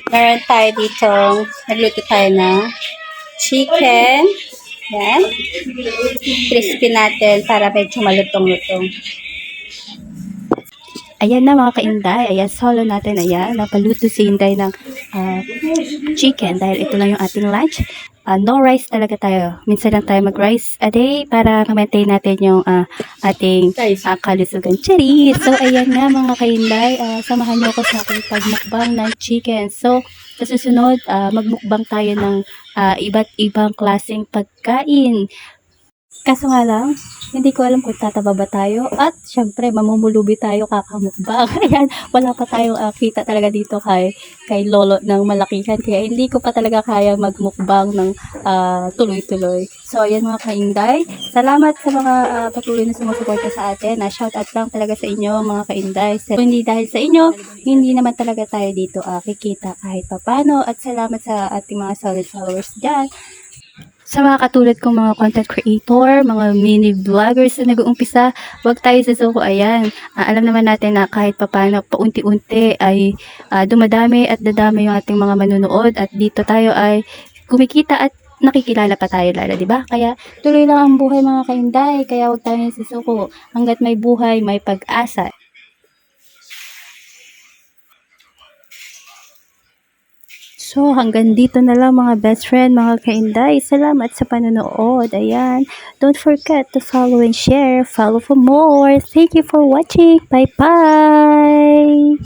Meron tayo dito, nagluto tayo ng chicken. Yan. Crispy natin para medyo malutong-lutong. Ayan na mga kainday. Ayan, solo natin. Ayan, napaluto si Inday ng chicken dahil ito lang yung ating lunch. No rice talaga tayo. Minsan lang tayo mag-rice a day para ma-maintain natin yung ating kalusugan. Cherry! So, ayan nga mga kainday. Samahan niyo ako sa aking pagmukbang ng chicken. So, sa susunod, magmukbang tayo ng iba't ibang klaseng pagkain. Kaso nga lang, hindi ko alam kung tataba ba tayo at syempre mamumulubi tayo kakamukbang. Ayan, wala pa tayong kita talaga dito kay lolo ng malakihan kaya hindi ko pa talaga kaya magmukbang ng tuloy-tuloy. So ayan mga kainday, salamat sa mga patuloy na sumusuporta sa atin. Shout out lang talaga sa inyo mga kainday. So, hindi dahil sa inyo, hindi naman talaga tayo dito kikita kahit papano at salamat sa ating mga solid followers dyan. Sa mga katulad kong mga content creator, mga mini vloggers na nag-uumpisa, wag tayo susuko. Ayan, alam naman natin na kahit papano, paunti-unti ay dumadami at dadami yung ating mga manunood at dito tayo ay kumikita at nakikilala pa tayo lalo, di ba? Kaya tuloy lang ang buhay mga kainday, kaya wag tayo susuko. Hanggat may buhay, may pag-asa. So, hanggang dito na lang mga best friend, mga kainday. Salamat sa panonood. Ayan. Don't forget to follow and share. Follow for more. Thank you for watching. Bye-bye!